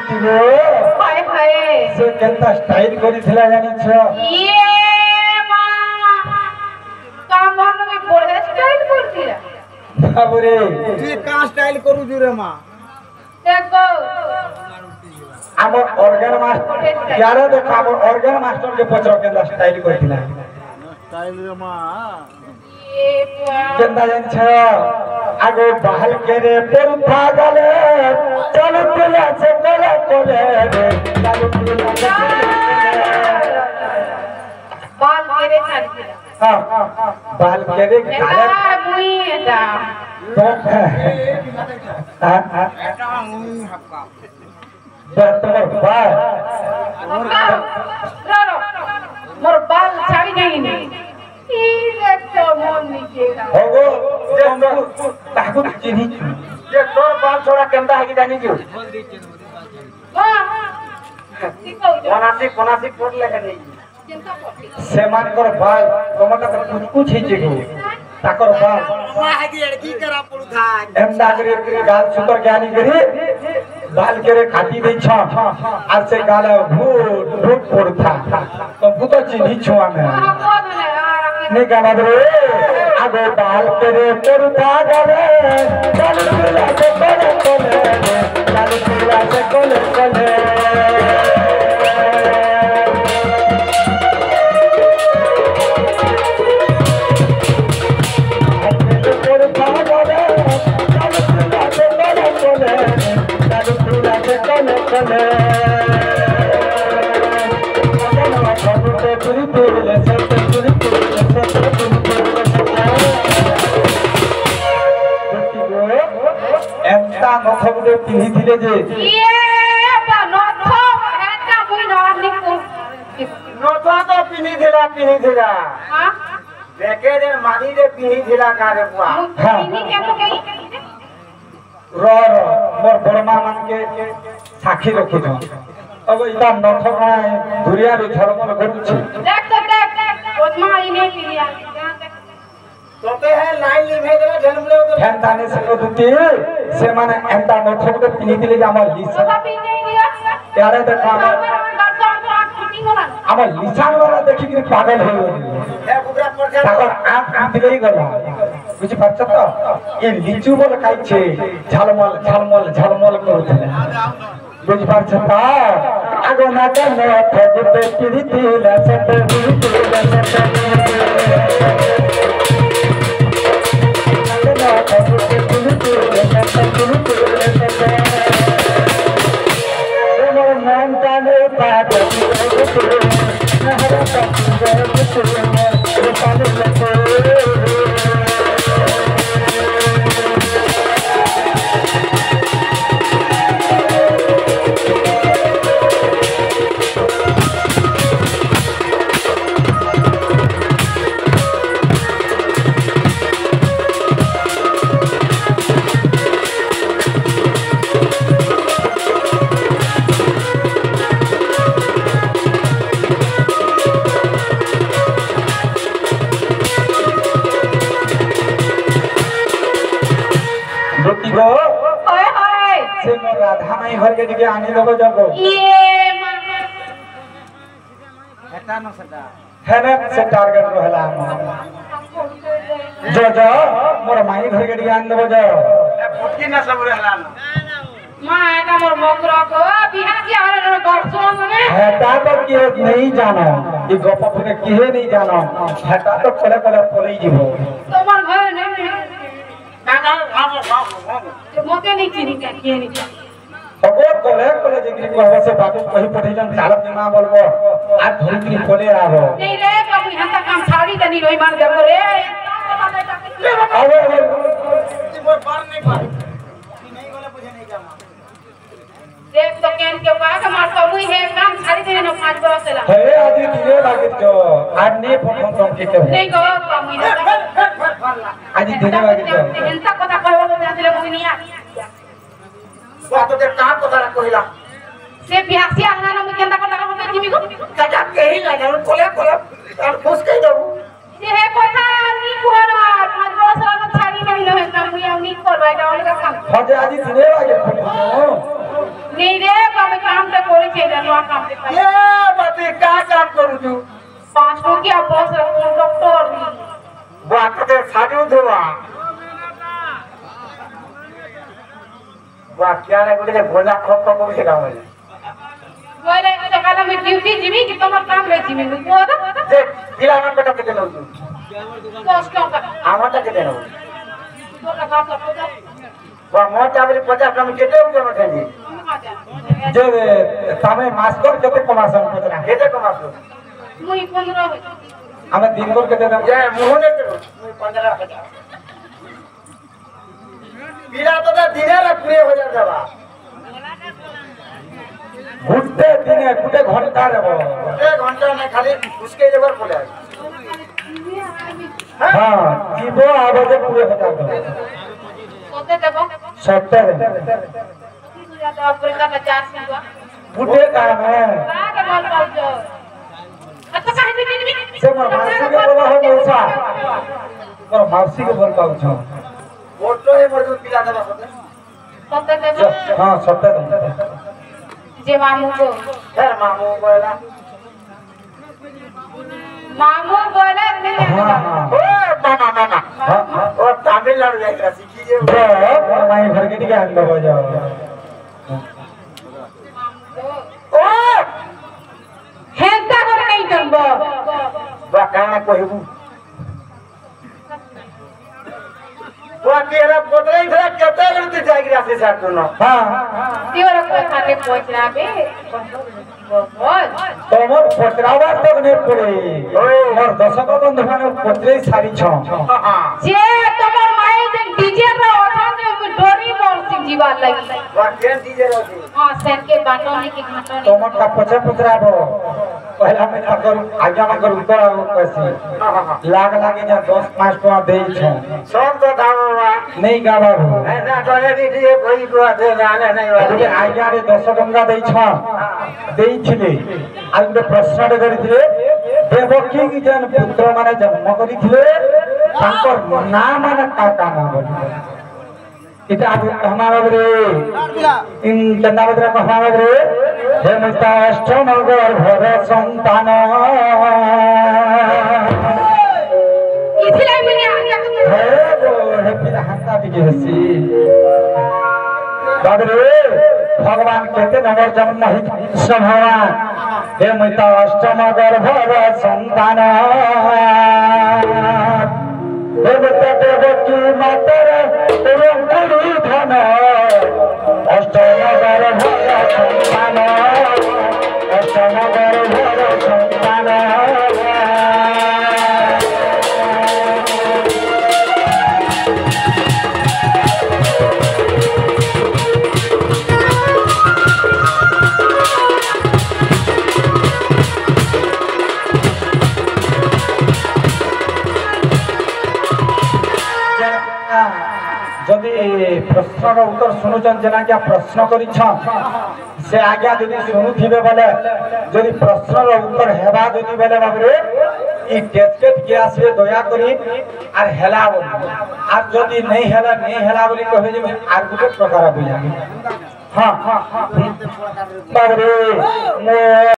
বুটিলে হায় হায় সে কেনতা style করিছিল জানিছ ইয়ে মা come on মে বড় স্টাইল করতিরা বাবুরে তুই কা স্টাইল করু জুরে মা দেখো আমার অর্গান মাস্টার यारो देखो আমার অর্গান মাস্টার কে পচর কেনতা স্টাইল করিছিল স্টাইল রে মা ইয়ে মা কেনতা জানিছ আগে বাহাল কেরে পরুথা গলে চলো তুলা সে করে করে রে চলো তুলা বাল কেরে ছাড়তিরা हां बाल केरे गाले এটা মুই এটা हां এটা মুই হাক্কা তোমার বাল মোর বাল ছাড়ি যাইনি কি দেখছো মন নিচে होगो जे ताकू चिनी जे तोर बाल छोड़ा केंदा है कि जानी जो कोनासी कोनासी कोट लेके नहीं सेमान कर बाल तोमटा तो कुछ कुछ ही जेगो ताकर बाल মা হাগি লড়কি করা পড়ু থাক एमदा करे गाल सुपर ज्ञानी करे बाल केरे खाटी दे छ आज से गाल भूट भूट पड़ता तो बुतो चिनी छुआ में नहीं गाना रे आगे बाल तेरे पड़ता गले चल चला से कोले कोले चल चला से कोले कोले एंता नथबुडे पिन्हिथिले जे ইয়ে নথ এটা মুই ননিকু नथा तो पिन्हिथिला হ্যাঁ देखे दे मानी दे पिन्हिथिला कारे बुआ মুই কেন কেই रो मोर बड़मा मान के साक्षी रखी दो अब इता नथ काय दुरिया रे धर्म करूछि देख तो देख ओजमा इने पिया তোতে হে লাইন লিভে দেবে ঝলমলে তো फैन ताने से को दुती से माने एंता नथबुडे पिन्हिथिले जे हमर लिसा ওটা পিনে দিয়া यारे देखा আমার লিসান वाला देखि कि पागल हो गई হে বুড়া পড়ছে তাকর আঁখ দিলেই গলা বুঝি পাচ্ছ তো এই লিচু বল খাইছে ঝালমল ঝালমল ঝালমল করতে বুঝি পাচ্ছ তো আগো না কেন ফজতে পিরিতি লাসতে পিরিতি লাসতে না ফজতে পিরিতি লাসতে পিরিতি লাসতে তোমার নাম কানে পাতে নহরা राधा माई घर के दिखे आने लगो जगो ये मां এটা ন সেটা हेने से टारगेट रहला जो जो मोर माई घर के दिखे आने लगो जो ফুটকি না সব रहला मां এটা মোর মকরা কো বিনা কি আর গরসন ने हेटा तो के नहीं जानो ये गप फके किहे नहीं जानो हेटा तो कोले कोले पोले जीवो তোমার ঘরে নেই না না ভাবো মতে नहीं চিনি কে কি नहीं अगो कोले कोले जिगरी कहबो से बाबू कहि पठेलन चालक दिमा बोलबो आज धरित्री कोले आबो नहीं रे बाबू हंता काम छाड़ी दनी रोई मान देबो रे अबे मोर बार नहीं पाई नहीं बोले बुझे नहीं जामा देख तो कैन के बा के मार तो मुई है काम छाड़ी दनी न 5 बरस ला हे आज दिने लागे जो आज ने फोन कम के नहीं गो मुई आज दिने लागे जो हंता কথা कहबो तो जातिले मुई नहीं आ तो ते का কথা কইলা से बिहासी आना न मुई केंदा কথা कहबो जिमी गो কাটা কেহি লাগে কোলে কোলে আর ফুসকাই দেবো से हे কথা নি কোরা 5 बरस ला न छाड़ी दनी न मुई आउ नी करबा এটা অনেক কাম हजे आज दिने लागे फोन नहीं रे बाबू कामटा करेছে জানো কামতে পাই ये बाती का काम करू तू 5 टकिया बस कंडक्टर बात के साजू देवा वाह क्या ना गुटे बोला खप खप से काम है बोले सकाल में ड्यूटी जिमी कि তোমার কাম রে जिमी को देख पिला मन बेटा के देनो तू 10 টাকা আমারটা के देनो तो का काम कर वाह मोटा बली 50 ग्राम केते उजन उठेनी जे तमे मास्टर केते कमासन पतरा केते कमासो मुई 15 हमें दिन भर केते दे मुहने के मुई 15000 पिला तो दिने रे 20000 देबा घुटते दिने गुटे घंटा रे गुटे घंटा में खाली उसके लेबर बोले हां जीवो आबे जे 20000 देबा सोते देबो 70 ज्यादा ऊपर का 50 हुआ गुटे काम है का के बोल पाओ जो अच्छा काहे भी से मोर मासी के बोला हो मौसा मोर मासी के बोल पाउ छ फोटो है मोर जो पिला देबा सोते देबो हां 70 जे मामू को यार मामू बोला मामू बोले नहीं हां हां ओ मामा हां ओ तमिलनाडु जाइरा सीखी जे ओ माई घर के के अंदर हो जाओ ओ हेंता कर नहीं करबो बा काना कहबू वो तेरा पोतरे इधर केते गलती जाइरा से साथ न हां तीवर को खाते पहुंचना बे बोल तोमर पोतरावा तक ने पड़े मोर दशक बंधु माने पोतरे सारी छ हां जे तोमर माई जे डीजे रो ओठाने डोरी मोर जीवा लगी वा के डीजे रो हां सेन के बाटोने के घाटोने तोमर का पछे पुतराबो पहला में अगर आज्ञा मगर उत्तर आगो कैसी लाग लागे जा 10-5 टका देई छ सब तो दावा नहीं गाबा ना करे डीजे कोई को दे जाने नहीं वाले आज्ञा रे 10 टका देई छ देई छिले आ गुटे प्रश्न रे करिथिले देवकी की जन पुत्र माने जन्म करिथिले तांकर नाम माने का नाम बोली इता हमारा रे इन चंदावद्र को हमारा रे हे मस्ता अष्टमगर भर संतान इथिलाई मिने आज्ञा हे गो हे पिला हंता बिके हसी बाबरे भगवान कहते नगर जन्म ही कृष्ण भगवान हे मस्ता अष्टमगर भर संतान हे मस्ता देवकी मातर एवं गुरु धन अष्टमगर भर संतान अष्टमगर भर संतान जदि प्रश्न उत्तर शुणुचन जना क्या प्रश्न करिछ से आज्ञा जदि शुणुथिबे बोले जदि प्रश्न उत्तर हेबा जदि बोले बाबरे ई टेस्केट के आसे दया करी आर हेला आर जदि नहीं हेला बोली कहे जे आर गुटे प्रकार बुझा हां बाबरे